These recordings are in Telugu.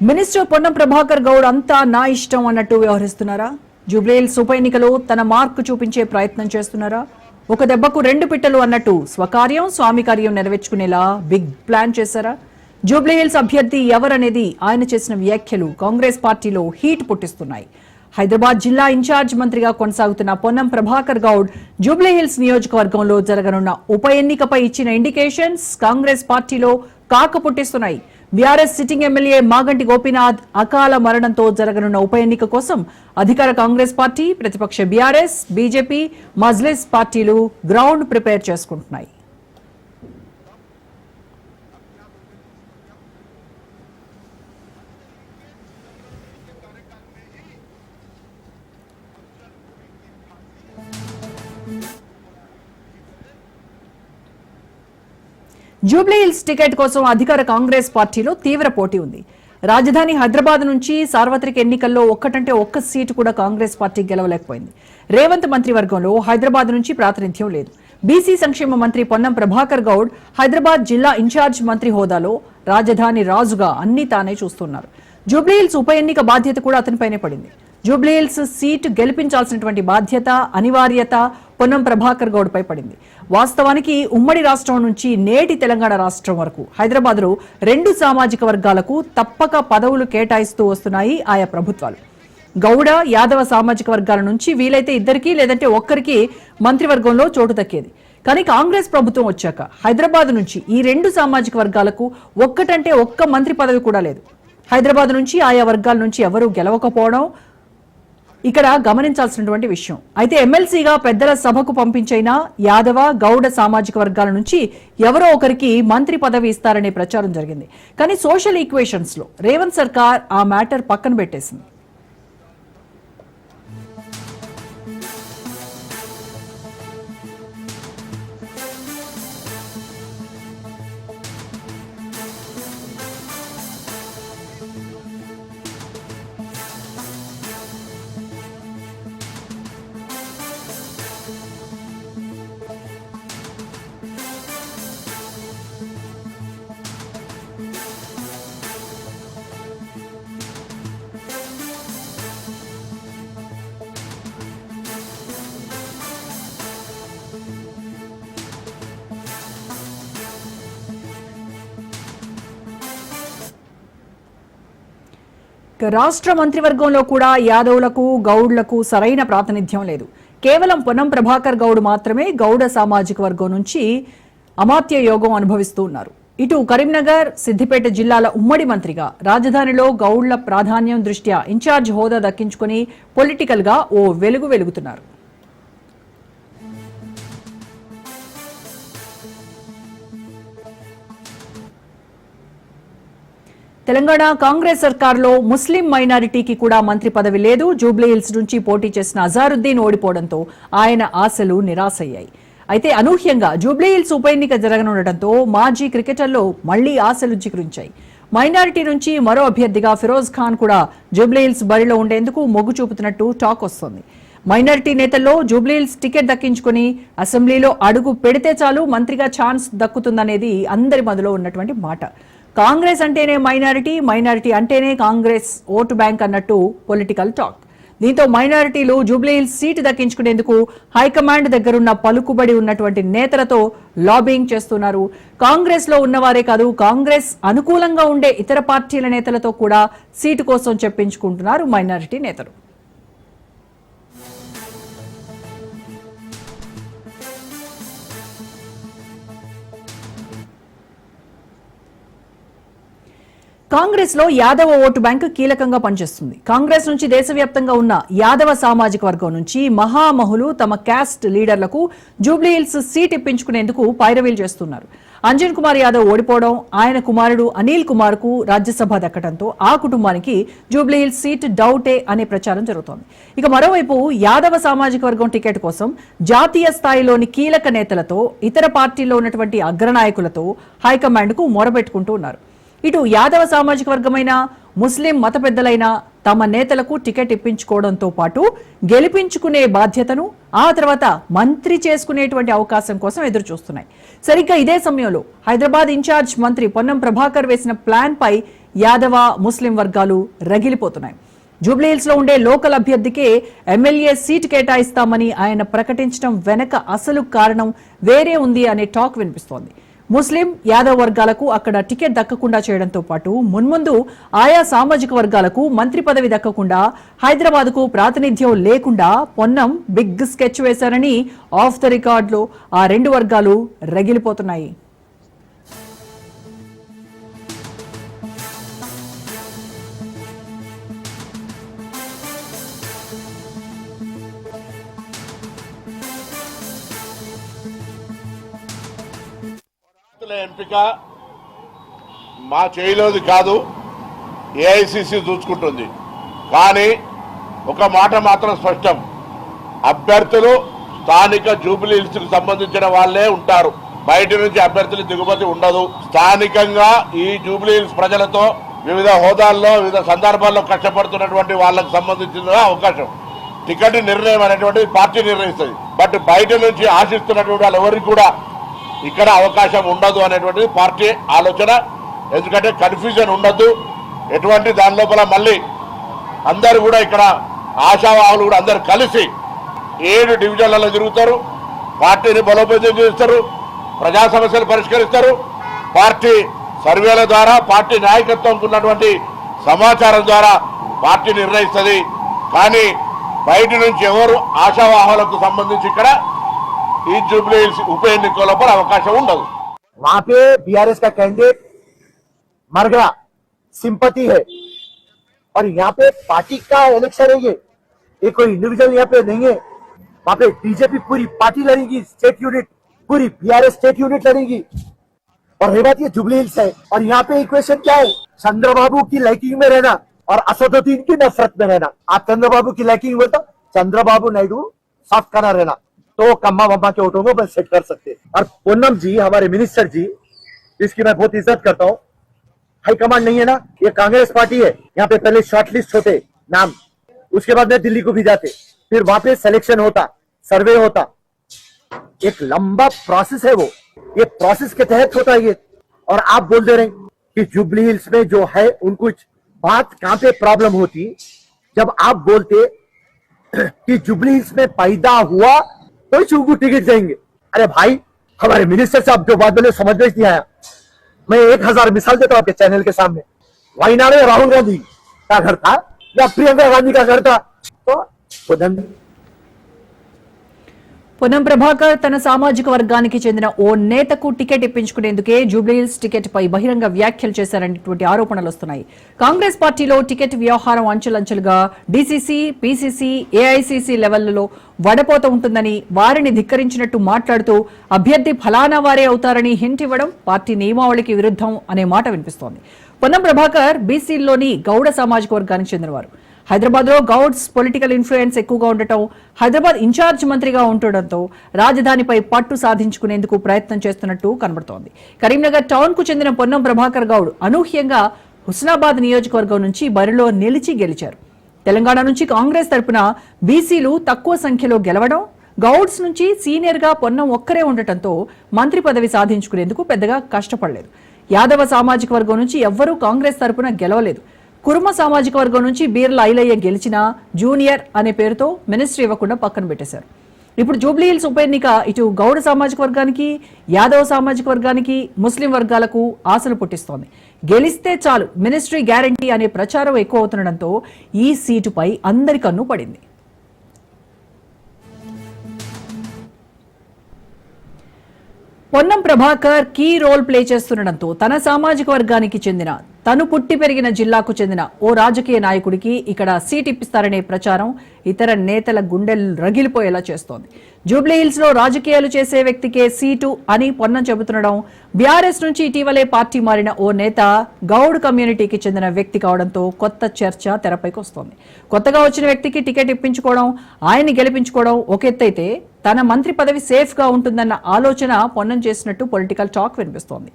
మినిస్టర్ పొన్నం ప్రభాకర్ గౌడ్ అంతా నా ఇష్టం అన్నట్టు వ్యవహరిస్తున్నారా? జూబ్లీహిల్స్ ఉప ఎన్నికలో తన మార్కు చూపించే ప్రయత్నం చేస్తున్నారా? ఒక దెబ్బకు రెండు పిట్టలు అన్నట్టు స్వకార్యం స్వామి కార్యం నెరవేర్చుకునేలా బిగ్ ప్లాన్ చేశారా? జూబ్లీహిల్స్ అభ్యర్థి ఎవరనేది ఆయన చేసిన వ్యాఖ్యలు కాంగ్రెస్ పార్టీలో హీట్ పుట్టిస్తున్నాయి. హైదరాబాద్ జిల్లా ఇన్ఛార్జ్ మంత్రిగా కొనసాగుతున్న పొన్నం ప్రభాకర్ గౌడ్ జూబ్లీహిల్స్ నియోజకవర్గంలో జరగనున్న ఉప ఎన్నికపై ఇచ్చిన ఇండికేషన్స్ కాంగ్రెస్ పార్టీలో కాక పుట్టిస్తున్నాయి. BRS sitting MLA Maganti Gopinath అకాల మరణంతో జరగనున్న ఉప ఎన్నిక కోసం అధికార కాంగ్రెస్ పార్టీ, ప్రతిపక్ష బీఆర్ఎస్, బీజేపీ, మజ్లిస్ పార్టీలు గ్రౌండ్ ప్రిపేర్ చేసుకుంటున్నాయి. జూబ్లీహిల్స్ టికెట్ కోసం అధికార కాంగ్రెస్ పార్టీలో తీవ్ర పోటీ ఉంది. రాజధాని హైదరాబాద్ నుంచి సార్వత్రిక ఎన్నికల్లో ఒక్కటంటే ఒక్క సీటు కూడా కాంగ్రెస్ పార్టీ గెలవలేకపోయింది. రేవంత్ మంత్రివర్గంలో హైదరాబాద్ నుంచి ప్రాతినిధ్యం లేదు. బీసీ సంక్షేమ మంత్రి పొన్నం ప్రభాకర్ గౌడ్ హైదరాబాద్ జిల్లా ఇన్ఛార్జ్ మంత్రి హోదాలో రాజధాని రాజుగా అన్ని తానే చూస్తున్నారు. జూబ్లీహిల్స్ ఉప ఎన్నిక బాధ్యత కూడా అతనిపైనే పడింది. జూబ్లీహిల్స్ సీటు గెలిపించాల్సినటువంటి బాధ్యత, అనివార్యత పొన్నం ప్రభాకర్ గౌడ్ పై పడింది. వాస్తవానికి ఉమ్మడి రాష్ట్రం నుంచి నేటి తెలంగాణ రాష్ట్రం వరకు హైదరాబాద్లో రెండు సామాజిక వర్గాలకు తప్పక పదవులు కేటాయిస్తూ వస్తున్నాయి ఆయా ప్రభుత్వాలు. గౌడ, యాదవ సామాజిక వర్గాల నుంచి వీలైతే ఇద్దరికి లేదంటే ఒక్కరికి మంత్రివర్గంలో చోటు దక్కేది. కానీ కాంగ్రెస్ ప్రభుత్వం వచ్చాక హైదరాబాద్ నుంచి ఈ రెండు సామాజిక వర్గాలకు ఒక్కటంటే ఒక్క మంత్రి పదవి కూడా లేదు. హైదరాబాద్ నుంచి ఆయా వర్గాల నుంచి ఎవరూ గెలవకపోవడం ఇక్కడ గమనించాల్సినటువంటి విషయం. అయితే ఎమ్మెల్సీగా పెద్దల సభకు పంపించైనా యాదవ, గౌడ సామాజిక వర్గాల నుంచి ఎవరో ఒకరికి మంత్రి పదవి ఇస్తారనే ప్రచారం జరిగింది. కానీ సోషల్ ఈక్వేషన్స్ లో రేవంత్ సర్కార్ ఆ మ్యాటర్ పక్కన పెట్టేసింది. రాష్ట్ర మంత్రివర్గంలో కూడా యాదవులకు, గౌడ్లకు సరైన ప్రాతినిధ్యం లేదు. కేవలం పొన్నం ప్రభాకర్ గౌడ్ మాత్రమే గౌడ సామాజిక వర్గం నుంచి అమాత్య యోగం అనుభవిస్తూ ఉన్నారు. ఇటు కరీంనగర్, సిద్దిపేట జిల్లాల ఉమ్మడి మంత్రిగా రాజధానిలో గౌడ్ల ప్రాధాన్యం దృష్ట్యా ఇన్ఛార్జ్ హోదా దక్కించుకుని పొలిటికల్ గా ఓ వెలుగు వెలుగుతున్నారు. తెలంగాణ కాంగ్రెస్ సర్కార్లో ముస్లిం మైనారిటీకి కూడా మంత్రి పదవి లేదు. జూబ్లీహిల్స్ నుంచి పోటీ చేసిన అజారుద్దీన్ ఓడిపోవడంతో ఆయన ఆశలు నిరాశయ్యాయి. అయితే అనూహ్యంగా జూబ్లీహిల్స్ ఉప ఎన్నిక జరగనుండటంతో మాజీ క్రికెటర్లు మళ్లీ ఆశలు చిగురించాయి. మైనారిటీ నుంచి మరో అభ్యర్థిగా ఫిరోజ్ ఖాన్ కూడా జూబ్లీహిల్స్ బరిలో ఉండేందుకు మొగ్గు చూపుతున్నట్టు టాక్ వస్తోంది. మైనారిటీ నేతల్లో జూబ్లీహిల్స్ టికెట్ దక్కించుకుని అసెంబ్లీలో అడుగు పెడితే చాలు మంత్రిగా ఛాన్స్ దక్కుతుందనేది అందరి మధ్యలో ఉన్నటువంటి మాట. కాంగ్రెస్ అంటేనే మైనారిటీ, మైనారిటీ అంటేనే కాంగ్రెస్ ఓటు బ్యాంక్ అన్నట్టు పొలిటికల్ టాక్. దీంతో మైనారిటీలు జూబ్లీహిల్స్ సీటు దక్కించుకునేందుకు హైకమాండ్ దగ్గరున్న పలుకుబడి ఉన్నటువంటి నేతలతో లాబింగ్ చేస్తున్నారు. కాంగ్రెస్ లో ఉన్నవారే కాదు, కాంగ్రెస్ అనుకూలంగా ఉండే ఇతర పార్టీల నేతలతో కూడా సీటు కోసం చెప్పించుకుంటున్నారు మైనారిటీ నేతలు. కాంగ్రెస్ లో యాదవ ఓటు బ్యాంక్ కీలకంగా పనిచేస్తుంది. కాంగ్రెస్ నుంచి దేశవ్యాప్తంగా ఉన్న యాదవ సామాజిక వర్గం నుంచి మహామహులు తమ క్యాస్ట్ లీడర్లకు జూబ్లీహిల్స్ సీట్ ఇప్పించుకునేందుకు పైరవీలు చేస్తున్నారు. అంజన్ కుమార్ యాదవ్ ఓడిపోవడం, ఆయన కుమారుడు అనిల్ కుమార్ కు రాజ్యసభ దక్కడంతో ఆ కుటుంబానికి జూబ్లీహిల్స్ సీట్ డౌటే అనే ప్రచారం జరుగుతోంది. ఇక మరోవైపు యాదవ సామాజిక వర్గం టికెట్ కోసం జాతీయ స్థాయిలోని కీలక నేతలతో, ఇతర పార్టీల్లో ఉన్నటువంటి అగ్రనాయకులతో హైకమాండ్ కు మొరబెట్టుకుంటూ ఉన్నారు. ఇటు యాదవ సామాజిక వర్గమైన, ముస్లిం మత పెద్దలైన తమ నేతలకు టికెట్ ఇప్పించుకోవడంతో పాటు గెలిపించుకునే బాధ్యతను ఆ తర్వాత మంత్రి చేసుకునేటువంటి అవకాశం కోసం ఎదురు చూస్తున్నాయి. సరిగ్గా ఇదే సమయంలో హైదరాబాద్ ఇన్ఛార్జ్ మంత్రి పొన్నం ప్రభాకర్ వేసిన ప్లాన్ పై యాదవ ముస్లిం వర్గాలు రగిలిపోతున్నాయి. జూబ్లీహిల్స్ లో ఉండే లోకల్ అభ్యర్థికే ఎమ్మెల్యే సీటు కేటాయిస్తామని ఆయన ప్రకటించడం వెనక అసలు కారణం వేరే ఉంది అనే టాక్ వినిపిస్తోంది. ముస్లిం యాదవ్ వర్గాలకు అక్కడ టికెట్ దక్కకుండా చేయడంతో పాటు మున్ముందు ఆయా సామాజిక వర్గాలకు మంత్రి పదవి దక్కకుండా హైదరాబాద్కు ప్రాతినిధ్యం లేకుండా పొన్నం బిగ్ స్కెచ్ వేశారని ఆఫ్ ద రికార్డులో ఆ రెండు వర్గాలు రగిలిపోతున్నాయి. ఎంపిక మా చేయలేదు కాదు, ఏఐసిసి చూసుకుంటుంది. కానీ ఒక మాట మాత్రం స్పష్టం, అభ్యర్థులు స్థానిక జూబ్లీహిల్స్కు సంబంధించిన వాళ్ళే ఉంటారు. బయట నుంచి అభ్యర్థులు దిగుమతి ఉండదు. స్థానికంగా ఈ జూబ్లీహిల్స్ ప్రజలతో వివిధ హోదాల్లో వివిధ సందర్భాల్లో కష్టపడుతున్నటువంటి వాళ్ళకు సంబంధించిన అవకాశం టికెట్ నిర్ణయం అనేటువంటిది పార్టీ నిర్ణయిస్తుంది. బట్ బయట నుంచి ఆశిస్తున్నటువంటి వాళ్ళు ఎవరికి కూడా ఇక్కడ అవకాశం ఉండదు అనేటువంటిది పార్టీ ఆలోచన. ఎందుకంటే కన్ఫ్యూజన్ ఉండదు, ఎటువంటి దాని లోపల మళ్ళీ అందరు కూడా ఇక్కడ ఆశావాహులు కూడా అందరు కలిసి 7 డివిజన్లలో తిరుగుతారు, పార్టీని బలోపేతం చేస్తారు, ప్రజా సమస్యలు పరిష్కరిస్తారు. పార్టీ సర్వేల ద్వారా, పార్టీ నాయకత్వంకు ఉన్నటువంటి సమాచారం ద్వారా పార్టీ నిర్ణయిస్తుంది. కానీ బయట నుంచి ఎవరు ఆశావాహులకు సంబంధించి ఇక్కడ ఈ జూబ్లీహిల్స్ ఉప ఎన్నికల पर అవకాశం ఉండదు. वहां पे बीआरएस का कैंडिडेट मर गया, सिंपैथी है, और यहाँ पे पार्टी का इलेक्शन है, ये कोई इंडिविजुअल यहाँ पे नहीं है. वहां पे बीजेपी पूरी पार्टी लड़ेगी, स्टेट यूनिट पूरी बीआरएस स्टेट यूनिट लड़ेगी. और रही बात ये जुबलीहिल्स है, और यहाँ पे इक्वेशन क्या है, चंद्रबाबू की लाइकिंग में रहना और असदुद्दीन की नफरत में रहना. आप चंद्रबाबू की लाइकिंग बोलते चंद्रबाबू नायडू साफ करना रहना, तो कम्मा वम्मा के ऑटो में सेट कर सकते. और पूनम जी हमारे मिनिस्टर जी, जिसकी मैं बहुत इज्जत करता हूँ, हाईकमांड नहीं है ना, ये कांग्रेस पार्टी है. यहाँ पे पहले शॉर्टलिस्ट होते नाम, उसके बाद में दिल्ली को भी जाते, फिर वहां पे सिलेक्शन होता, सर्वे होता, एक लंबा प्रोसेस है वो. ये प्रोसेस के तहत होता है ये. और आप बोल दे रहे हैं कि जुबलीहिल्स में जो है उनको बात कहां पे प्रॉब्लम होती, जब आप बोलते कि जुबलीहिल्स में पैदा हुआ तो चूंकू टिकट देंगे. अरे भाई, हमारे मिनिस्टर साहब जो बात बोले समझ में नहीं आया. मैं 1000 मिसाल देता हूं आपके चैनल के सामने. वायनाड में राहुल गांधी का घर था या प्रियंका गांधी का घर था, तो పొన్నం ప్రభాకర్ తన సామాజిక వర్గానికి చెందిన ఓ నేతకు టికెట్ ఇప్పించుకునేందుకే జూబ్లీహిల్స్ టికెట్ పై బహిరంగ వ్యాఖ్యలు చేశారనేటువంటి ఆరోపణలు వస్తున్నాయి. కాంగ్రెస్ పార్టీలో టికెట్ వ్యవహారం అంచెలంచెలుగా డీసీసీ, పీసీసీ, ఏఐసీసీ లెవెల్లో వడపోత ఉంటుందని, వారిని ధిక్కరించినట్టు మాట్లాడుతూ అభ్యర్థి ఫలానా వారే అవుతారని హింట్ ఇవ్వడం పార్టీ నియమావళికి విరుద్ధం అనే మాట వినిపిస్తోంది. పొన్నం ప్రభాకర్ బీసీల్లోని గౌడ సామాజిక వర్గానికి చెందినవారు. హైదరాబాద్ లో గౌడ్స్ పొలిటికల్ ఇన్ఫ్లుయెన్స్ ఎక్కువగా ఉండటం, హైదరాబాద్ ఇన్ఛార్జ్ మంత్రిగా ఉండటంతో రాజధానిపై పట్టు సాధించుకునేందుకు ప్రయత్నం చేస్తున్నట్టు కనబడుతోంది. కరీంనగర్ టౌన్ కు చెందిన పొన్నం ప్రభాకర్ గౌడ్ అనూహ్యంగా హుస్నాబాద్ నియోజకవర్గం నుంచి బరిలో నిలిచి గెలిచారు. తెలంగాణ నుంచి కాంగ్రెస్ తరపున బీసీలు తక్కువ సంఖ్యలో గెలవడం, గౌడ్స్ నుంచి సీనియర్ గా పొన్నం ఒక్కరే ఉండటంతో మంత్రి పదవి సాధించుకునేందుకు పెద్దగా కష్టపడలేదు. యాదవ సామాజిక వర్గం నుంచి ఎవ్వరూ కాంగ్రెస్ తరపున గెలవలేదు. కుర్మ సామాజిక వర్గం నుంచి బీర్ల ఐలయ్య గెలిచినా జూనియర్ అనే పేరుతో మినిస్ట్రీ ఇవ్వకుండా పక్కన పెట్టేశారు. ఇప్పుడు జూబ్లీహిల్స్ ఉప ఎన్నిక ఇటు గౌడ సామాజిక వర్గానికి, యాదవ సామాజిక వర్గానికి, ముస్లిం వర్గాలకు ఆశలు పుట్టిస్తోంది. గెలిస్తే చాలు మినిస్ట్రీ గ్యారంటీ అనే ప్రచారం ఎక్కువ అవుతుండటంతో ఈ సీటుపై అందరి కన్ను పడింది. Ponnam Prabhakar key role play చేస్తుండటంతో తన సామాజిక వర్గానికి చెందిన, తను పుట్టి పెరిగిన జిల్లాకు చెందిన ఓ రాజకీయ నాయకుడికి ఇక్కడ సీట్ ఇప్పిస్తారనే ప్రచారం ఇతర నేతల గుండెలు రగిలిపోయేలా చేస్తోంది. జూబ్లీహిల్స్ లో రాజకీయాలు చేసే వ్యక్తికే సీటు అని పొన్నం చెబుతుండడం, బీఆర్ఎస్ నుంచి ఇటీవలే పార్టీ మారిన ఓ నేత గౌడ్ కమ్యూనిటీకి చెందిన వ్యక్తి కావడంతో కొత్త చర్చ తెరపైకి వస్తోంది. కొత్తగా వచ్చిన వ్యక్తికి టికెట్ ఇప్పించుకోవడం, ఆయన్ని గెలిపించుకోవడం ఒక ఎత్తైతే తన మంత్రి పదవి సేఫ్ గా ఉంటుందన్న ఆలోచన పొన్నం చేసినట్టు పొలిటికల్ టాక్ వినిపిస్తోంది.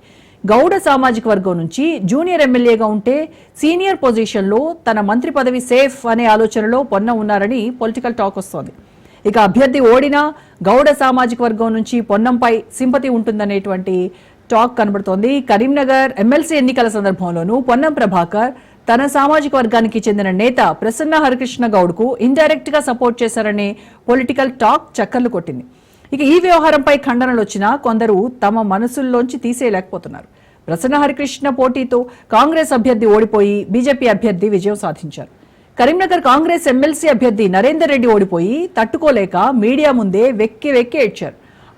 గౌడ సామాజిక వర్గం నుంచి జూనియర్ ఎమ్మెల్యేగా ఉంటే సీనియర్ పొజిషన్లో తన మంత్రి పదవి సేఫ్ అనే ఆలోచనలో పొన్నం ఉన్నారని పొలిటికల్ టాక్ వస్తోంది. ఇక అభ్యర్థి ఓడినా గౌడ సామాజిక వర్గం నుంచి పొన్నంపై సింపతి ఉంటుందనేటువంటి టాక్ కనబడుతోంది. కరీంనగర్ ఎమ్మెల్సీ ఎన్నికల సందర్భంలోనూ పొన్నం ప్రభాకర్ తన సామాజిక వర్గానికి చెందిన నేత ప్రసన్న హరికృష్ణ గౌడ్కు ఇండైరెక్ట్ గా సపోర్ట్ చేశారనే పొలిటికల్ టాక్ చక్కర్లు కొట్టింది. ఇక ఈ వ్యవహారంపై ఖండనలు వచ్చినా కొందరు తమ మనసుల్లోంచి తీసేయలేకపోతున్నారు. ప్రసన్న హరికృష్ణ పోటీతో కాంగ్రెస్ అభ్యర్థి ఓడిపోయి బీజేపీ అభ్యర్థి విజయం సాధించారు. కరీంనగర్ కాంగ్రెస్ ఎమ్మెల్సీ అభ్యర్థి నరేందర్ రెడ్డి ఓడిపోయి తట్టుకోలేక మీడియా ముందే వెక్కి ఏడ్చారు.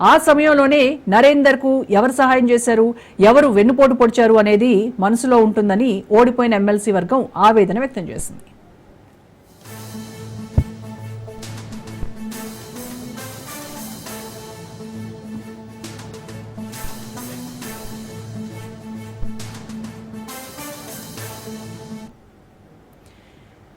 ఆ సమయంలోనే నరేందర్ కు ఎవరు సహాయం చేశారు, ఎవరు వెన్నుపోటు పొడిచారు అనేది మనసులో ఉంటుందని ఓడిపోయిన ఎమ్మెల్సీ వర్గం ఆవేదన వ్యక్తం చేసింది.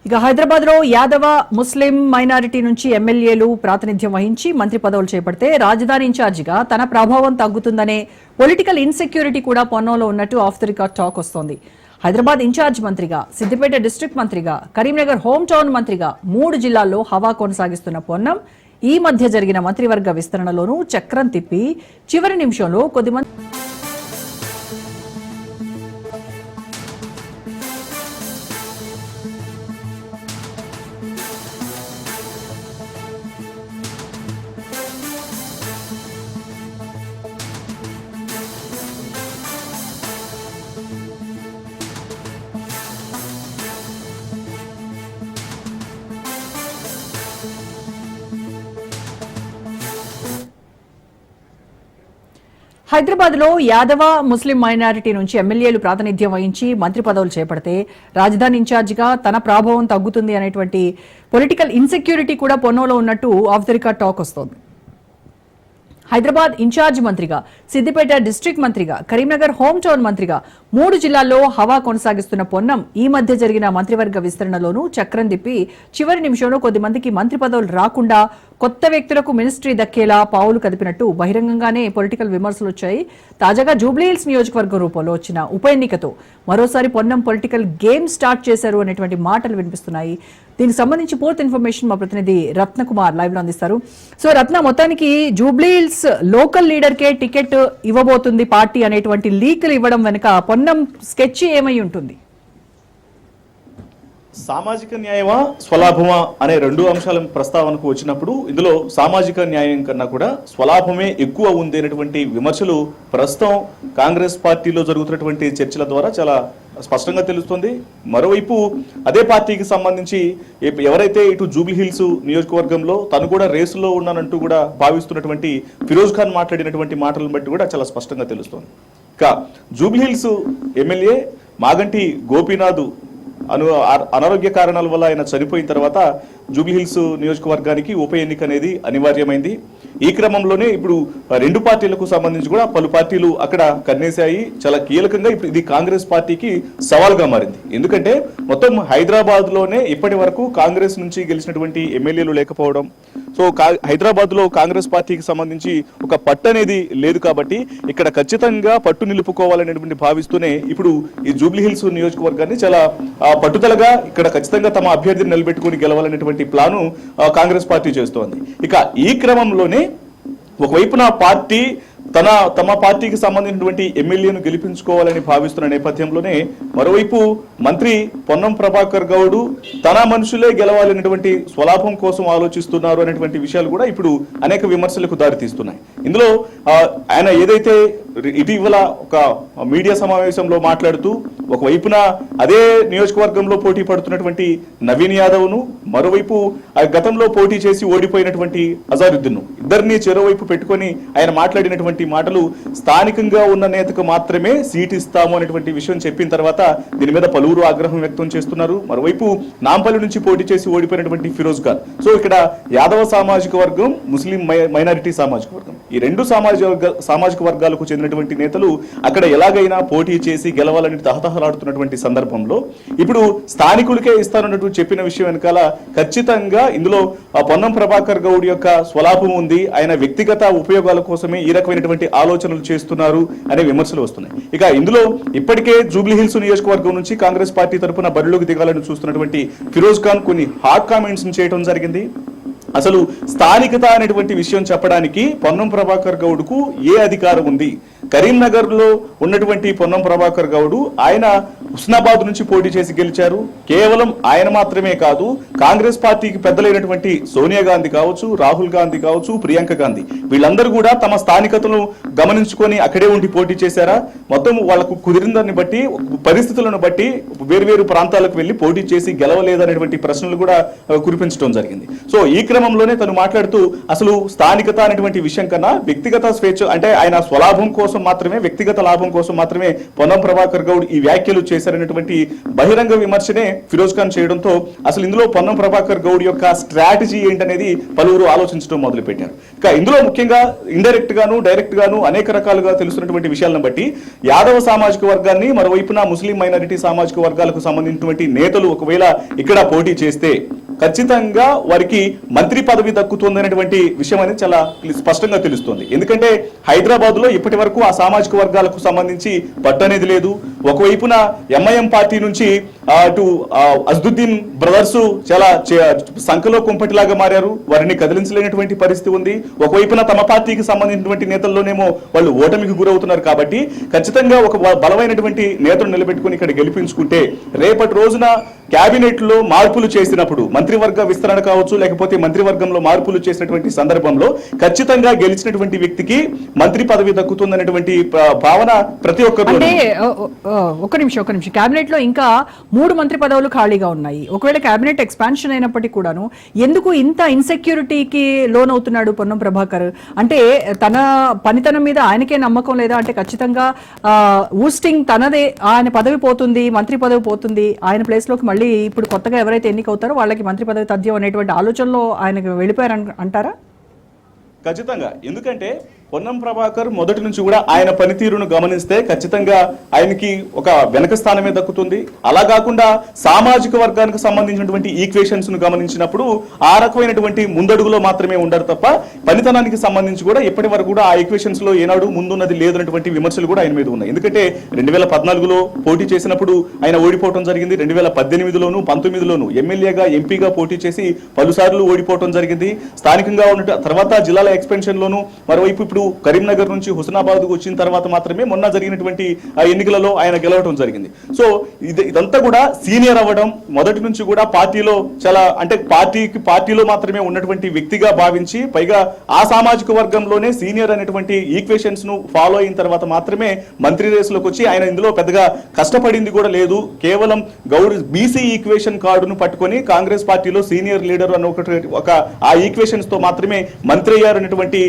ఇక హైదరాబాద్ లో యాదవ ముస్లిం మైనారిటీ నుంచి ఎమ్మెల్యేలు ప్రాతినిధ్యం వహించి మంత్రి పదవులు చేపడితే రాజధాని ఇన్ఛార్జిగా తన ప్రభావం తగ్గుతుందనే పొలిటికల్ ఇన్సెక్యూరిటీ కూడా పొన్నంలో ఉన్నట్టు ఆఫ్ ది రికార్డ్ టాక్ వస్తోంది. హైదరాబాద్ ఇన్ఛార్జ్ మంత్రిగా, సిద్దిపేట డిస్ట్రిక్ట్ మంత్రిగా, కరీంనగర్ హోమ్ టౌన్ మంత్రిగా 3 జిల్లాల్లో హవా కొనసాగిస్తున్న పొన్నం ఈ మధ్య జరిగిన మంత్రివర్గ విస్తరణలోనూ చక్రం తిప్పి చివరి నిమిషంలో కొద్దిమంది హైదరాబాద్ లో యాదవ ముస్లిం మైనారిటీ నుంచి ఎమ్మెల్యేలు ప్రాతినిధ్యం వహించి మంత్రి పదవులు చేపడితే రాజధాని ఇన్ఛార్జిగా తన ప్రభావం తగ్గుతుంది అనేటువంటి పొలిటికల్ ఇన్సెక్యూరిటీ కూడా పొన్నంలో ఉన్నట్టు ఆఫ్ ది రికార్డ్ టాక్ వస్తోంది. హైదరాబాద్ ఇన్ఛార్జ్ మంత్రిగా, సిద్దిపేట డిస్ట్రిక్ట్ మంత్రిగా, కరీంనగర్ హోమ్ టౌన్ మంత్రిగా 3 జిల్లాల్లో హవా కొనసాగిస్తున్న పొన్నం ఈ మధ్య జరిగిన మంత్రివర్గ విస్తరణలోనూ చక్రం తిప్పి చివరి నిమిషంలో కొద్దిమందికి మంత్రి పదవులు రాకుండా కొత్త వ్యక్తులకు మినిస్ట్రీ దక్కేలా పావులు కదిపినట్టు బహిరంగంగానే పొలిటికల్ విమర్శలు వచ్చాయి. తాజాగా జూబ్లీహిల్స్ నియోజకవర్గం రూపంలో వచ్చిన ఉప ఎన్నికతో మరోసారి పొన్నం పొలిటికల్ గేమ్ స్టార్ట్ చేశారు అనేటువంటి మాటలు వినిపిస్తున్నాయి. దీనికి సంబంధించి పూర్తి ఇన్ఫర్మేషన్ మా ప్రతినిధి రత్నకుమార్ లైవ్ లో అందిస్తారు. సో రత్న, మొత్తానికి జూబ్లీహిల్స్ లోకల్ లీడర్ కే టికెట్ ఇవ్వబోతుంది పార్టీ అనేటువంటి లీకులు ఇవ్వడం వెనుక పొన్నం స్కెచ్ ఏమై ఉంటుంది? సామాజిక న్యాయమా స్వలాభమా అనే 2 అంశాల ప్రస్తావనకు వచ్చినప్పుడు ఇందులో సామాజిక న్యాయం కన్నా కూడా స్వలాభమే ఎక్కువ ఉంది అనేటువంటి విమర్శలు ప్రస్తుతం కాంగ్రెస్ పార్టీలో జరుగుతున్నటువంటి చర్చల ద్వారా చాలా స్పష్టంగా తెలుస్తుంది. మరోవైపు అదే పార్టీకి సంబంధించి ఎవరైతే ఇటు జూబ్లీహిల్స్ నియోజకవర్గంలో తను కూడా రేసులో ఉన్నానంటూ కూడా భావిస్తున్నటువంటి ఫిరోజ్ ఖాన్ మాట్లాడినటువంటి మాటలను బట్టి కూడా చాలా స్పష్టంగా తెలుస్తోంది. ఇక జూబ్లీహిల్స్ ఎమ్మెల్యే మాగంటి గోపీనాథ్ అనారోగ్య కారణాల వల్ల ఆయన చనిపోయిన తర్వాత జూబ్లీహిల్స్ నియోజకవర్గానికి ఉప ఎన్నిక అనేది అనివార్యమైంది. ఈ క్రమంలోనే ఇప్పుడు 2 పార్టీలకు సంబంధించి కూడా పలు పార్టీలు అక్కడ కన్నేశాయి. చాలా కీలకంగా ఇప్పుడు ఇది కాంగ్రెస్ పార్టీకి సవాల్గా మారింది. ఎందుకంటే మొత్తం హైదరాబాద్ లోనే ఇప్పటి వరకు కాంగ్రెస్ నుంచి గెలిచినటువంటి ఎమ్మెల్యేలు లేకపోవడం, సో హైదరాబాద్ లో కాంగ్రెస్ పార్టీకి సంబంధించి ఒక పట్టు అనేది లేదు. కాబట్టి ఇక్కడ ఖచ్చితంగా పట్టు నిలుపుకోవాలనేటువంటి భావిస్తూనే ఇప్పుడు ఈ జూబ్లీహిల్స్ నియోజకవర్గాన్ని చాలా పట్టుదలగా ఇక్కడ ఖచ్చితంగా తమ అభ్యర్థిని నిలబెట్టుకుని గెలవాలనేటువంటి ప్లాను కాంగ్రెస్ పార్టీ చేస్తోంది. ఇక ఈ క్రమంలోనే ఒకవైపున పార్టీ తమ పార్టీకి సంబంధించినటువంటి ఎమ్మెల్యేను గెలిపించుకోవాలని భావిస్తున్న నేపథ్యంలోనే మరోవైపు మంత్రి పొన్నం ప్రభాకర్ గౌడ్ తన మనుషులే గెలవాలనేటువంటి స్వలాభం కోసం ఆలోచిస్తున్నారు అనేటువంటి విషయాలు కూడా ఇప్పుడు అనేక విమర్శలకు దారితీస్తున్నాయి. ఇందులో ఆయన ఏదైతే ఇటీవల ఒక మీడియా సమావేశంలో మాట్లాడుతూ ఒకవైపున అదే నియోజకవర్గంలో పోటీ పడుతున్నటువంటి నవీన్ యాదవ్ను, మరోవైపు గతంలో పోటీ చేసి ఓడిపోయినటువంటి అజారుద్దీన్ ఇద్దరిని చెరోవైపు పెట్టుకొని ఆయన మాట్లాడినటువంటి మాటలు స్థానికంగా ఉన్న నేతకు మాత్రమే సీట్ ఇస్తాము అనేటువంటి విషయం చెప్పిన తర్వాత దీని మీద పలువురు ఆగ్రహం వ్యక్తం చేస్తున్నారు. మరోవైపు నాంపల్లి నుంచి పోటీ చేసి ఓడిపోయినటువంటి ఫిరోజ్ ఖాన్. సో ఇక్కడ యాదవ సామాజిక వర్గం, ముస్లిం మైనారిటీ సామాజిక వర్గం, ఈ 2 సామాజిక వర్గాలకు చెందినటువంటి నేతలు అక్కడ ఎలాగైనా పోటీ చేసి గెలవాలని తహతహలాడుతున్నటువంటి సందర్భంలో ఇప్పుడు స్థానికులకే ఇస్తానన్నట్టు చెప్పిన విషయం వెనకాల ఖచ్చితంగా ఇందులో పొన్నం ప్రభాకర్ గౌడ్ యొక్క స్వలాభం ఉంది. ఆయన వ్యక్తిగత ఉపయోగాల కోసమే ఈ రకమైనటువంటి ఆలోచనలు చేస్తున్నారు అనే విమర్శలు వస్తున్నాయి. ఇక ఇందులో ఇప్పటికే జూబ్లీహిల్స్ నియోజకవర్గం నుంచి కాంగ్రెస్ పార్టీ తరఫున బరిలోకి దిగాలని చూస్తున్నటువంటి ఫిరోజ్ ఖాన్ కొన్ని హాట్ కామెంట్స్ చేయడం జరిగింది. అసలు స్థానికత అనేటువంటి విషయం చెప్పడానికి పొన్నం ప్రభాకర్ గౌడ్కు ఏ అధికారం ఉంది? కరీంనగర్ లో ఉన్నటువంటి పొన్నం ప్రభాకర్ గౌడ్ ఆయన హుస్నాబాద్ నుంచి పోటీ చేసి గెలిచారు. కేవలం ఆయన మాత్రమే కాదు, కాంగ్రెస్ పార్టీకి పెద్దలైనటువంటి సోనియా గాంధీ కావచ్చు, రాహుల్ గాంధీ కావచ్చు, ప్రియాంక గాంధీ వీళ్ళందరూ కూడా తమ స్థానికతను గమనించుకొని అక్కడే ఉండి పోటీ చేశారా? మొత్తం వాళ్ళకు కుదిరిందాన్ని బట్టి, పరిస్థితులను బట్టి వేరు ప్రాంతాలకు వెళ్లి పోటీ చేసి గెలవలేదనేటువంటి ప్రశ్నలు కూడా కురిపించడం జరిగింది. సో ఈ క్రమంలోనే తను మాట్లాడుతూ అసలు స్థానికత అనేటువంటి విషయం కన్నా వ్యక్తిగత స్వేచ్ఛ, అంటే ఆయన స్వలాభం కోసం మాత్రమే, వ్యక్తిగత లాభం కోసం మాత్రమే పొన్నం ప్రభాకర్ గౌడ్ ఈ వ్యాఖ్యలు చేశారనేటువంటి బహిరంగ విమర్శనే ఫిరోజ్ ఖాన్ చేయడంతో అసలు ఇందులో పొన్నం ప్రభాకర్ గౌడ్ యొక్క స్ట్రాటజీ ఏంటనేది పలువురు ఆలోచించడం మొదలుపెట్టారు. ఇక ఇందులో ముఖ్యంగా ఇండైరెక్ట్ గాను డైరెక్ట్ గాను అనేక రకాలుగా తెలుస్తున్నటువంటి విషయాలను బట్టి యాదవ సామాజిక వర్గాన్ని, మరోవైపున ముస్లిం మైనారిటీ సామాజిక వర్గాలకు సంబంధించినటువంటి నేతలు ఒకవేళ ఇక్కడ పోటీ చేస్తే ఖచ్చితంగా వారికి మంత్రి పదవి దక్కుతుందనేటువంటి విషయం అనేది చాలా స్పష్టంగా తెలుస్తుంది. ఎందుకంటే హైదరాబాద్ లో ఇప్పటి వరకు ఆ సామాజిక వర్గాలకు సంబంధించి పట్టు అనేది లేదు. ఒకవైపున ఎంఐఎం పార్టీ నుంచి అటు అజ్దుద్దీన్ బ్రదర్స్ చాలా సంఖలో కుంపటిలాగా మారారు, వారిని కదిలించలేనటువంటి పరిస్థితి ఉంది. ఒకవైపున తమ పార్టీకి సంబంధించినటువంటి నేతల్లోనేమో వాళ్ళు ఓటమికి గురవుతున్నారు. కాబట్టి ఖచ్చితంగా ఒక బలమైనటువంటి నేతను నిలబెట్టుకుని ఇక్కడ గెలిపించుకుంటే రేపటి రోజున కేబినెట్ లో మార్పులు చేసినప్పుడు, మంత్రివర్గ విస్తరణ కావచ్చు, లేకపోతే మంత్రివర్గంలో మార్పులు చేసినటువంటి సందర్భంలో ఖచ్చితంగా గెలిచినటువంటి వ్యక్తికి మంత్రి పదవి దక్కుతుందనేటువంటి భావన ప్రతి ఒక్కరు. అంటే ఒక నిమిషం కేబినెట్ లో ఇంకా 3 మంత్రి పదవులు ఖాళీగా ఉన్నాయి. ఒకవేళ కేబినెట్ ఎక్స్పాన్షన్ అయినప్పటికీ కూడాను ఎందుకు ఇంత ఇన్సెక్యూరిటీకి లోన్ అవుతున్నాడు పొన్నం ప్రభాకర్? అంటే తన పనితనం మీద ఆయనకే నమ్మకం లేదా? అంటే ఖచ్చితంగా ఊస్టింగ్ తనదే, ఆయన పదవి పోతుంది, మంత్రి పదవి పోతుంది, ఆయన ప్లేస్ లోకి మళ్ళీ ఇప్పుడు కొత్తగా ఎవరైతే ఎన్నికవుతారో వాళ్ళకి మంత్రి పదవి తథ్యం అనేటువంటి ఆలోచనలో ఆయనకు వెళ్ళిపోయారు అంటారా? ఖచ్చితంగా. ఎందుకంటే పొన్నం ప్రభాకర్ మొదటి నుంచి కూడా ఆయన పనితీరును గమనిస్తే ఖచ్చితంగా ఆయనకి ఒక వెనక స్థానమే దక్కుతుంది. అలా కాకుండా సామాజిక వర్గానికి సంబంధించినటువంటి ఈక్వేషన్స్ ను గమనించినప్పుడు ఆ రకమైనటువంటి ముందడుగులో మాత్రమే ఉండరు తప్ప పనితనానికి సంబంధించి కూడా ఇప్పటి వరకు కూడా ఆ ఈక్వేషన్స్ లో ఏనాడు ముందున్నది లేదన్నటువంటి విమర్శలు కూడా ఆయన మీద ఉన్నాయి. ఎందుకంటే 2014లో పోటీ చేసినప్పుడు ఆయన ఓడిపోవడం జరిగింది. 2018లోను 19లోను ఎమ్మెల్యేగా, ఎంపీగా పోటీ చేసి పలుసార్లు ఓడిపోవడం జరిగింది. స్థానికంగా ఉన్న తర్వాత జిల్లాల ఎక్స్పెన్షన్ లోను, మరోవైపు ఇప్పుడు కరీంనగర్ నుంచి హుస్నాబాద్ వచ్చిన తర్వాత మాత్రమే మొన్న జరిగినటువంటి ఎన్నికలలో ఆయన గెలవడం జరిగింది. సో ఇదంతా కూడా సీనియర్ అవ్వడం, మొదటి నుంచి కూడా పార్టీలో చాలా, అంటే పార్టీలో మాత్రమే ఉన్నటువంటి వ్యక్తిగా భావించి, పైగా ఆ సామాజిక వర్గంలోనే సీనియర్ అనేటువంటి ఈక్వేషన్స్ ను ఫాలో అయిన తర్వాత మాత్రమే మంత్రి రేసులోకి వచ్చి ఆయన ఇందులో పెద్దగా కష్టపడింది కూడా లేదు. కేవలం గౌడ్ బీసీ ఈక్వేషన్ కార్డును పట్టుకొని కాంగ్రెస్ పార్టీలో సీనియర్ లీడర్ అన్న ఒక ఆ ఈక్వేషన్స్ తో మాత్రమే మంత్రి అయ్యారనేటువంటి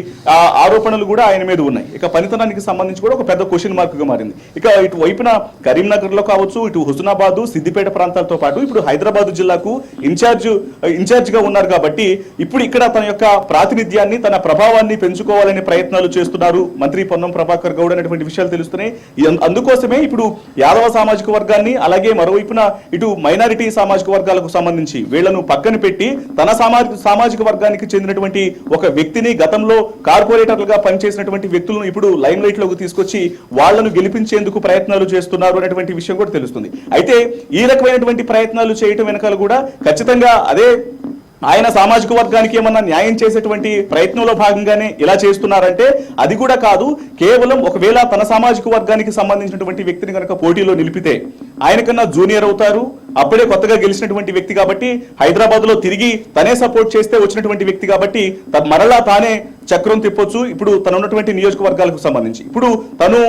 ఆరోపణలు కూడా ఆయన మీద ఉన్నాయి. ఇక పనితనానికి సంబంధించి కూడా ఒక పెద్ద క్వశ్చన్ మార్క్ గా మారింది. ఇక ఇటు వైపున కరీంనగర్ లో కావచ్చు, ఇటు హుస్నాబాద్, సిద్దిపేట ప్రాంతాలతో పాటు ఇప్పుడు హైదరాబాద్ జిల్లాకు ఇన్ఛార్జ్ గా ఉన్నారు. కాబట్టి ఇప్పుడు ఇక్కడ తన యొక్క ప్రాతినిధ్యాన్ని, తన ప్రభావాన్ని పెంచుకోవాలనే ప్రయత్నాలు చేస్తున్నారు మంత్రి పొన్నం ప్రభాకర్ గౌడ్ అనేటువంటి విషయాలు తెలుస్తున్నాయి. అందుకోసమే ఇప్పుడు యాదవ సామాజిక వర్గాన్ని, అలాగే మరోవైపున ఇటు మైనారిటీ సామాజిక వర్గాలకు సంబంధించి వీళ్లను పక్కన పెట్టి తన సామాజిక వర్గానికి చెందినటువంటి ఒక వ్యక్తిని, గతంలో కార్పొరేటర్లుగా పనిచేసినటువంటి వ్యక్తులను ఇప్పుడు లైమ్ లైట్ లోకి తీసుకొచ్చి వాళ్లను గెలిపించేందుకు ప్రయత్నాలు చేస్తున్నారు అనేటువంటి విషయం కూడా తెలుస్తుంది. అయితే ఈ రకమైనటువంటి ప్రయత్నాలు చేయటం వెనకాల కూడా ఖచ్చితంగా అదే ఆయన సామాజిక వర్గానికి ఏమన్నా న్యాయం చేసేటువంటి ప్రయత్నంలో భాగంగానే ఇలా చేస్తున్నారంటే అది కూడా కాదు. కేవలం ఒకవేళ తన సామాజిక వర్గానికి సంబంధించినటువంటి వ్యక్తిని కనుక పోటీలో నిలిపితే ఆయన కన్నా జూనియర్ అవుతారు, అప్పుడే కొత్తగా గెలిచినటువంటి వ్యక్తి కాబట్టి, హైదరాబాద్ లో తిరిగి తనే సపోర్ట్ చేస్తే వచ్చినటువంటి వ్యక్తి కాబట్టి మరలా తానే చక్రం తిప్పొచ్చు. ఇప్పుడు తను ఉన్నటువంటి నియోజకవర్గాలకు సంబంధించి ఇప్పుడు తను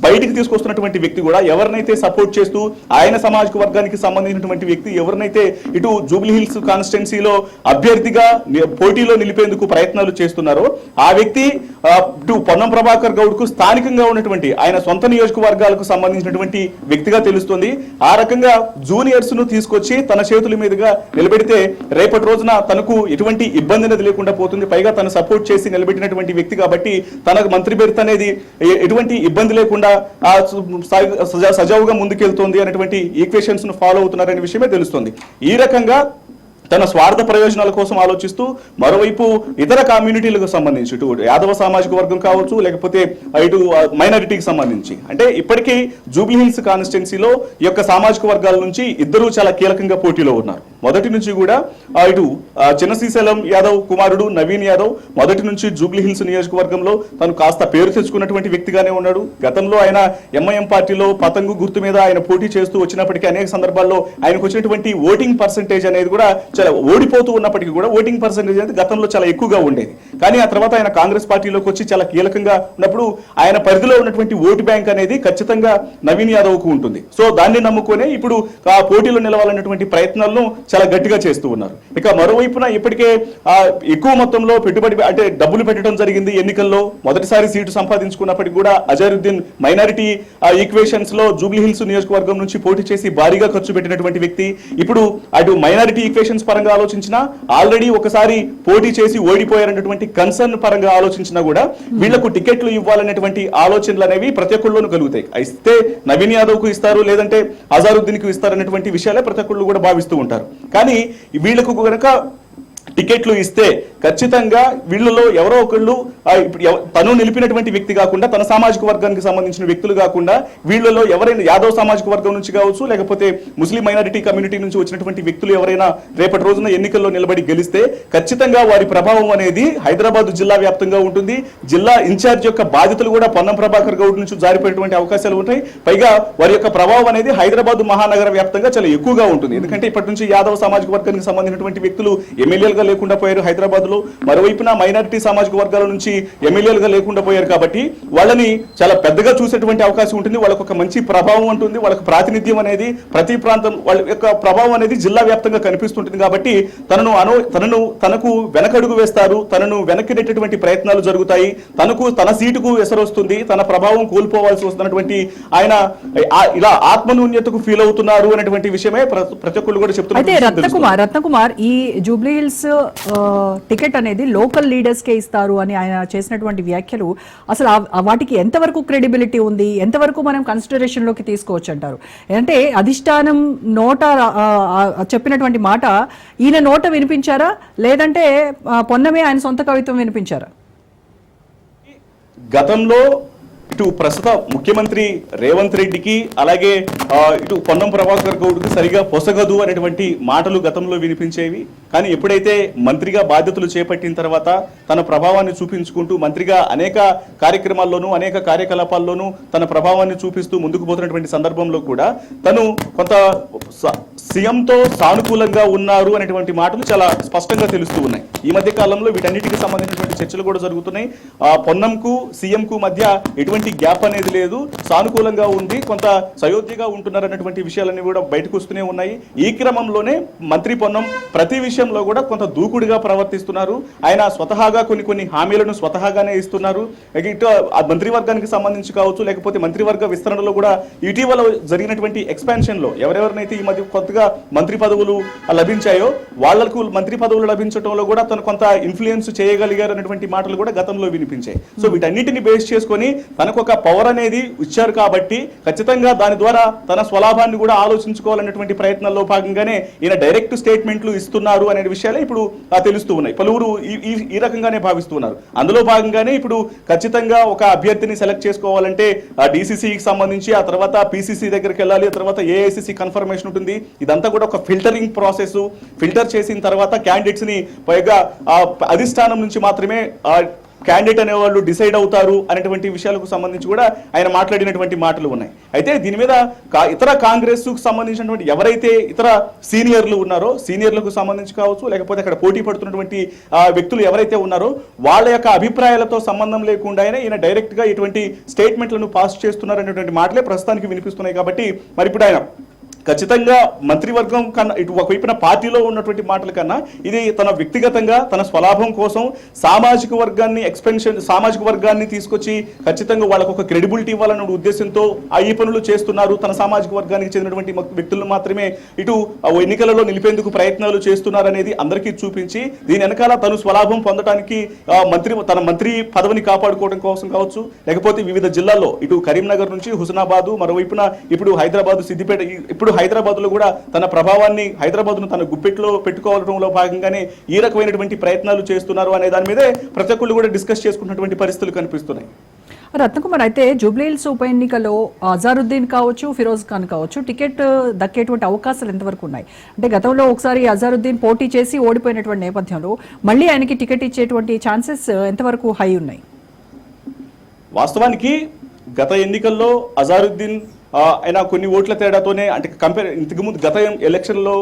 బయటికి తీసుకొస్తున్నటువంటి వ్యక్తి కూడా ఎవరినైతే సపోర్ట్ చేస్తూ ఆయన సామాజిక వర్గానికి సంబంధించినటువంటి వ్యక్తి ఎవరినైతే ఇటు జూబ్లీ హిల్స్ కాన్స్టిట్యున్సీలో అభ్యర్థిగా పోటీలో నిలిపేందుకు ప్రయత్నాలు చేస్తున్నారో ఆ వ్యక్తి ఇటు పొన్నం ప్రభాకర్ గౌడ్ కు స్థానికంగా ఉన్నటువంటి ఆయన సొంత నియోజకవర్గాలకు సంబంధించినటువంటి వ్యక్తిగా తెలుస్తుంది. ఆ రకంగా జూనియర్స్ ను తీసుకొచ్చి తన చేతుల మీదుగా నిలబెడితే రేపటి రోజున తనకు ఎటువంటి ఇబ్బంది అనేది లేకుండా పోతుంది. పైగా తను సపోర్ట్ చేసి నిలబెట్టినటువంటి వ్యక్తి కాబట్టి తనకు మంత్రి బెర్త్ అనేది ఎటువంటి ఇబ్బంది లేకుండా సజావుగా ముందుకెళ్తుంది అనేటువంటి ఈక్వేషన్స్ ను ఫాలో అవుతున్నారనే విషయమే తెలుస్తుంది. ఈ రకంగా తన స్వార్థ ప్రయోజనాల కోసం ఆలోచిస్తూ మరోవైపు ఇతర కమ్యూనిటీలకు సంబంధించి ఇటు యాదవ సామాజిక వర్గం కావచ్చు, లేకపోతే ఇటు మైనారిటీకి సంబంధించి, అంటే ఇప్పటికీ జూబ్లీ హిల్స్ కాన్స్టిట్యున్సీలో ఈ యొక్క సామాజిక వర్గాల నుంచి ఇద్దరూ చాలా కీలకంగా పోటీలో ఉన్నారు. మొదటి నుంచి కూడా ఇటు చిన్న శ్రీశైలం యాదవ్ కుమారుడు నవీన్ యాదవ్ మొదటి నుంచి జూబ్లీ హిల్స్ నియోజకవర్గంలో తను కాస్త పేరు తెచ్చుకున్నటువంటి వ్యక్తిగానే ఉన్నాడు. గతంలో ఆయన ఎంఐఎం పార్టీలో పతంగు గుర్తు మీద ఆయన పోటీ చేస్తూ వచ్చినప్పటికీ అనేక సందర్భాల్లో ఆయనకు వచ్చినటువంటి ఓటింగ్ పర్సెంటేజ్ అనేది కూడా చాలా ఓడిపోతూ ఉన్నప్పటికీ కూడా ఓటింగ్ పర్సెంటేజ్ అనేది గతంలో చాలా ఎక్కువగా ఉండేది. కానీ ఆ తర్వాత ఆయన కాంగ్రెస్ పార్టీలోకి వచ్చి చాలా కీలకంగా ఉన్నప్పుడు ఆయన పరిధిలో ఉన్నటువంటి ఓటు బ్యాంక్ అనేది ఖచ్చితంగా నవీన్ యాదవ్ కు ఉంటుంది. సో దాన్ని నమ్ముకునే ఇప్పుడు ఆ పోటీలో నిలవాలన్నటువంటి ప్రయత్నాలను చాలా గట్టిగా చేస్తూ ఉన్నారు. ఇక మరోవైపున ఇప్పటికే ఎక్కువ మొత్తంలో పెట్టుబడి అంటే డబ్బులు పెట్టడం జరిగింది ఎన్నికల్లో. మొదటిసారి సీటు సంపాదించుకున్నప్పటికీ కూడా అజారుద్దీన్ మైనారిటీ ఈక్వేషన్స్ లో జూబ్లీ హిల్స్ నియోజకవర్గం నుంచి పోటీ చేసి భారీగా ఖర్చు పెట్టినటువంటి వ్యక్తి. ఇప్పుడు అటు మైనారిటీ ఈక్వేషన్స్ పరంగా ఆలోచించినా, ఆల్రెడీ ఒకసారి పోటీ చేసి ఓడిపోయారన్నటువంటి కన్సర్న్ పరంగా ఆలోచించినా కూడా వీళ్లకు టికెట్లు ఇవ్వాలనేటువంటి ఆలోచనలు అనేవి ప్రతి ఒక్కళ్ళలోనూ కలుగుతాయి. ఇస్తే నవీన్ యాదవ్ కు ఇస్తారు, లేదంటే అజారుద్దీన్ కు ఇస్తారనేటువంటి విషయాలే ప్రతి ఒక్కళ్ళు కూడా భావిస్తూ ఉంటారు. కానీ వీళ్లకు కనుక టికెట్లు ఇస్తే ఖచ్చితంగా వీళ్ళలో ఎవరో ఒకళ్ళు తను నిలిపినటువంటి వ్యక్తి కాకుండా, తన సామాజిక వర్గానికి సంబంధించిన వ్యక్తులు కాకుండా వీళ్ళలో ఎవరైనా యాదవ్ సామాజిక వర్గం నుంచి కావచ్చు, లేకపోతే ముస్లిం మైనారిటీ కమ్యూనిటీ నుంచి వచ్చినటువంటి వ్యక్తులు ఎవరైనా రేపటి రోజున ఎన్నికల్లో నిలబడి గెలిస్తే ఖచ్చితంగా వారి ప్రభావం అనేది హైదరాబాద్ జిల్లా వ్యాప్తంగా ఉంటుంది. జిల్లా ఇన్ఛార్జ్ యొక్క బాధ్యతలు కూడా పొన్నం ప్రభాకర్ గౌడ్ నుంచి జారిపోయేటువంటి అవకాశాలు ఉంటాయి. పైగా వారి యొక్క ప్రభావం అనేది హైదరాబాద్ మహానగర వ్యాప్తంగా చాలా ఎక్కువగా ఉంటుంది. ఎందుకంటే ఇప్పటి నుంచి యాదవ్ సామాజిక వర్గానికి సంబంధించినటువంటి వ్యక్తులు ఎమ్మెల్యేలుగా లేకుండా పోయారు హైదరాబాద్ లో, మరోవైపున మైనారిటీ సామాజిక వర్గాల నుంచి ఎమ్మెల్యేలుగా లేకుండా పోయారు. కాబట్టి వాళ్ళని చాలా పెద్దగా చూసేటువంటి అవకాశం ఉంటుంది. వాళ్ళకు ఒక మంచి ప్రభావం ఉంటుంది. వాళ్ళకు ప్రాతినిధ్యం అనేది ప్రతి ప్రాంతం వాళ్ళ యొక్క ప్రభావం అనేది జిల్లా వ్యాప్తంగా కనిపిస్తుంటుంది. కాబట్టి తనకు వెనకడుగు వేస్తారు, తనను వెనక్కి నెట్టేటువంటి ప్రయత్నాలు జరుగుతాయి. తన సీటుకు ఎసరొస్తుంది, తన ప్రభావం కోల్పోవాల్సి వస్తున్నటువంటి ఆయన ఇలా ఆత్మన్యూన్యతకు ఫీల్ అవుతున్నారు అనేటువంటి విషయమే ప్రతి ఒక్కళ్ళు కూడా చెప్తున్నారు. రత్నకుమార్ ఈ జూబ్లీ హిల్స్ టికెట్ అనేది లోకల్ లీడర్స్ కే ఇస్తారు అని ఆయన చేసినటువంటి వ్యాఖ్యలు అసలు వాటికి ఎంతవరకు క్రెడిబిలిటీ ఉంది, ఎంతవరకు మనం కన్సిడరేషన్ లోకి తీసుకోవచ్చు అంటారు? అంటే అధిష్టానం నోట చెప్పినటువంటి మాట ఈయన నోట వినిపించారా, లేదంటే పొన్నమే ఆయన సొంత కవిత్వం వినిపించారా? గతంలో ఇటు ప్రస్తుత ముఖ్యమంత్రి రేవంత్ రెడ్డికి అలాగే ఇటు పొన్నం ప్రభాకర్ గౌడ్కి సరిగా పొసగదు అనేటువంటి మాటలు గతంలో వినిపించేవి. కానీ ఎప్పుడైతే మంత్రిగా బాధ్యతలు చేపట్టిన తర్వాత తన ప్రభావాన్ని చూపించుకుంటూ మంత్రిగా అనేక కార్యక్రమాల్లోనూ అనేక కార్యకలాపాల్లోనూ తన ప్రభావాన్ని చూపిస్తూ ముందుకు పోతున్నటువంటి సందర్భంలో కూడా తను కొంత సీఎంతో సానుకూలంగా ఉన్నారు అనేటువంటి మాటలు చాలా స్పష్టంగా తెలుస్తూ ఉన్నాయి. ఈ మధ్య కాలంలో వీటన్నిటికి సంబంధించినటువంటి చర్చలు కూడా జరుగుతున్నాయి. పొన్నంకు సీఎంకు మధ్య ఎటువంటి గ్యాప్ అనేది లేదు, సానుకూలంగా ఉంది, కొంత సయోధ్యగా ఉంటున్నారు అన్నటువంటి విషయాలన్నీ కూడా బయటకు వస్తూనే ఉన్నాయి. ఈ క్రమంలోనే మంత్రి పొన్నం ప్రతి విషయంలో కూడా కొంత దూకుడుగా ప్రవర్తిస్తున్నారు. ఆయన స్వతహాగా కొన్ని హామీలను స్వతహాగానే ఇస్తున్నారు. ఇటు మంత్రివర్గానికి సంబంధించి కావచ్చు, లేకపోతే మంత్రివర్గ విస్తరణలో కూడా ఇటీవల జరిగినటువంటి ఎక్స్పాన్షన్ లో ఎవరెవరినైతే ఈ మధ్య కొత్తగా మంత్రి పదవులు లభించాయో వాళ్లకు మంత్రి పదవులు లభించడంలో కూడా తను కొంత ఇన్ఫ్లుయెన్స్ చేయగలిగారు అనేటువంటి మాటలు కూడా గతంలో వినిపించాయి. సో వీటన్నిటిని బేస్ చేసుకొని తనకు ఒక పవర్ అనేది ఇచ్చారు కాబట్టి ఖచ్చితంగా దాని ద్వారా తన స్వలాభాన్ని కూడా ఆలోచించుకోవాలనేటువంటి ప్రయత్నాల్లో భాగంగానే ఈయన డైరెక్ట్ స్టేట్మెంట్లు ఇస్తున్నారు అనే విషయాలే ఇప్పుడు తెలుస్తూ ఉన్నాయి. పలువురు ఈ రకంగానే భావిస్తున్నారు. అందులో భాగంగానే ఇప్పుడు ఖచ్చితంగా ఒక అభ్యర్థిని సెలెక్ట్ చేసుకోవాలంటే డిసిసికి సంబంధించి ఆ తర్వాత పిసిసి దగ్గరికి వెళ్ళాలి, ఆ తర్వాత ఏఐసిసి కన్ఫర్మేషన్ ఉంటుంది. ఇదంతా కూడా ఒక ఫిల్టరింగ్ ప్రాసెస్. ఫిల్టర్ చేసిన తర్వాత క్యాండిడేట్స్ ని పైగా అధిష్టానం నుంచి మాత్రమే క్యాండిడేట్ అనేవాళ్ళు డిసైడ్ అవుతారు అనేటువంటి విషయాలకు సంబంధించి కూడా ఆయన మాట్లాడినటువంటి మాటలు ఉన్నాయి. అయితే దీని మీద ఇతర కాంగ్రెస్ కు సంబంధించినటువంటి ఎవరైతే ఇతర సీనియర్లు ఉన్నారో సీనియర్లకు సంబంధించి కావచ్చు, లేకపోతే అక్కడ పోటీ పడుతున్నటువంటి వ్యక్తులు ఎవరైతే ఉన్నారో వాళ్ళ యొక్క అభిప్రాయాలతో సంబంధం లేకుండానే ఈయన డైరెక్ట్ గా ఇటువంటి స్టేట్మెంట్లను పాస్ చేస్తున్నారు అనేటువంటి మాటలే ప్రస్తుతానికి వినిపిస్తున్నాయి. కాబట్టి మరి ఇప్పుడు ఆయన ఖచ్చితంగా మంత్రివర్గం కన్నా ఇటు ఒకవైపున పార్టీలో ఉన్నటువంటి మాటల కన్నా ఇది తన వ్యక్తిగతంగా తన స్వలాభం కోసం సామాజిక వర్గాన్ని తీసుకొచ్చి ఖచ్చితంగా వాళ్ళకు ఒక క్రెడిబిలిటీ ఇవ్వాలన్న ఉద్దేశంతో ఈ పనులు చేస్తున్నారు. తన సామాజిక వర్గానికి చెందినటువంటి వ్యక్తులను మాత్రమే ఇటు ఎన్నికలలో నిలిపేందుకు ప్రయత్నాలు చేస్తున్నారు అనేది అందరికీ చూపించి దీని వెనకాల తను స్వలాభం పొందడానికి తన మంత్రి పదవిని కాపాడుకోవడం కోసం కావచ్చు, లేకపోతే వివిధ జిల్లాల్లో ఇటు కరీంనగర్ నుంచి హుస్నాబాద్, మరోవైపున ఇప్పుడు హైదరాబాద్, సిద్దిపేట, ఇప్పుడు హైదరాబాద్ లో కూడా తన ప్రభావాన్ని హైదరాబాద్ ను తన గుప్పెట్లో పెట్టుకోవడంలో భాగంగానే ఈ రకమైనటువంటి ప్రయత్నాలు చేస్తున్నారు అనే దాని మీదే ప్రతి ఒక్కళ్ళు కూడా డిస్కస్ చేసుకున్నటువంటి పరిస్థితులు కనిపిస్తున్నాయి. రత్నకుమార్, అయితే జూబ్లీహిల్స్ ఉప ఎన్నికలో అజారుద్దీన్ కావచ్చు, ఫిరోజ్ ఖాన్ కావచ్చు టికెట్ దక్కేటువంటి అవకాశాలు ఎంతవరకు ఉన్నాయి? అంటే గతంలో ఒకసారి అజారుద్దీన్ పోటీ చేసి ఓడిపోయినటువంటి నేపథ్యంలో మళ్ళీ ఆయనకి టికెట్ ఇచ్చేటువంటి ఛాన్సెస్ ఎంతవరకు హై ఉన్నాయి? వాస్తవానికి గత ఎన్నికల్లో అజారుద్దీన్ ఆయన కొన్ని ఓట్ల తేడాతోనే, అంటే ఇంతకుముందు గత ఎలక్షన్లో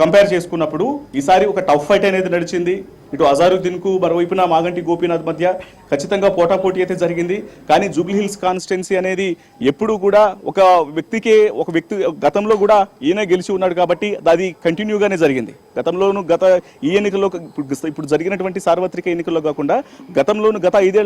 కంపేర్ చేసుకున్నప్పుడు ఈసారి ఒక టఫ్ ఫైట్ అనేది నడిచింది. ఇటు అజారుద్దీన్ కు మరోవైపున మాగంటి గోపీనాథ్ మధ్య ఖచ్చితంగా పోటాపోటీ అయితే జరిగింది. కానీ జూబ్లీహిల్స్ కాన్స్టిట్యున్సీ అనేది ఎప్పుడు కూడా ఒక వ్యక్తి గతంలో కూడా ఈయన గెలిచి ఉన్నాడు కాబట్టి అది కంటిన్యూగానే జరిగింది. గతంలోను ఈ ఎన్నికల్లో ఇప్పుడు జరిగినటువంటి సార్వత్రిక ఎన్నికల్లో కాకుండా గతంలోను గత 5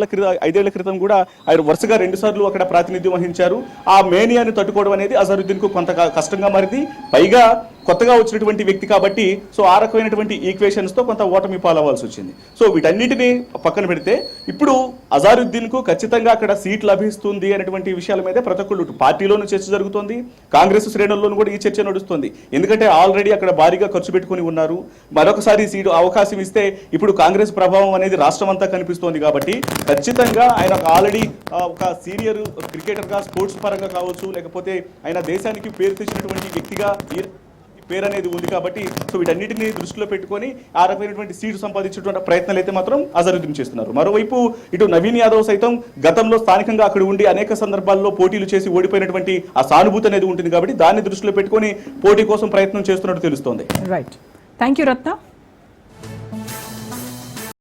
ఏళ్ల క్రితం కూడా ఆయన వరుసగా 2 సార్లు అక్కడ ప్రాతినిధ్యం వహించారు. ఆ మేనియాని తట్టుకోవడం అనేది అజారుద్దీన్ కు కొంత కష్టంగా మారింది. పైగా కొత్తగా వచ్చినటువంటి వ్యక్తి కాబట్టి సో ఆ రకమైనటువంటి ఈక్వేషన్స్ తో కొంత ఓటమి పాలవ్వాల్సి వచ్చింది. సో వీటన్నిటిని పక్కన పెడితే ఇప్పుడు అజారుద్దీన్ కు ఖచ్చితంగా అక్కడ సీట్ లభిస్తుంది అనేటువంటి విషయాల మీద ప్రతి ఒక్కళ్ళు పార్టీలోనూ చర్చ జరుగుతోంది, కాంగ్రెస్ శ్రేణుల్లోనూ కూడా ఈ చర్చ నడుస్తుంది. ఎందుకంటే ఆల్రెడీ అక్కడ భారీగా ఖర్చు పెట్టుకుని ఉన్నారు. మరొకసారి సీటు అవకాశం ఇస్తే ఇప్పుడు కాంగ్రెస్ ప్రభావం అనేది రాష్ట్రం అంతా కనిపిస్తోంది కాబట్టి ఖచ్చితంగా ఆయన ఆల్రెడీ ఒక సీనియర్ క్రికెటర్ గా, స్పోర్ట్స్ పరంగా కావచ్చు, లేకపోతే ఆయన దేశానికి పేరు తెచ్చినటువంటి వ్యక్తిగా పేరు అనేది ఉంది కాబట్టి సో వీటన్నిటిని దృష్టిలో పెట్టుకొని ఆ రకమైనటువంటి సీటు సంపాదించేటువంటి ప్రయత్నాలు అయితే మాత్రం అజరుద్దీన్ చేస్తున్నారు. మరోవైపు ఇటు నవీన్ యాదవ్ సైతం గతంలో స్థానికంగా అక్కడ ఉండి అనేక సందర్భాల్లో పోటీలు చేసి ఓడిపోయినటువంటి ఆ సానుభూతి అనేది ఉంటుంది కాబట్టి దాన్ని దృష్టిలో పెట్టుకొని పోటీ కోసం ప్రయత్నం చేస్తున్నట్టు తెలుస్తోంది. Right, thank you Ratna.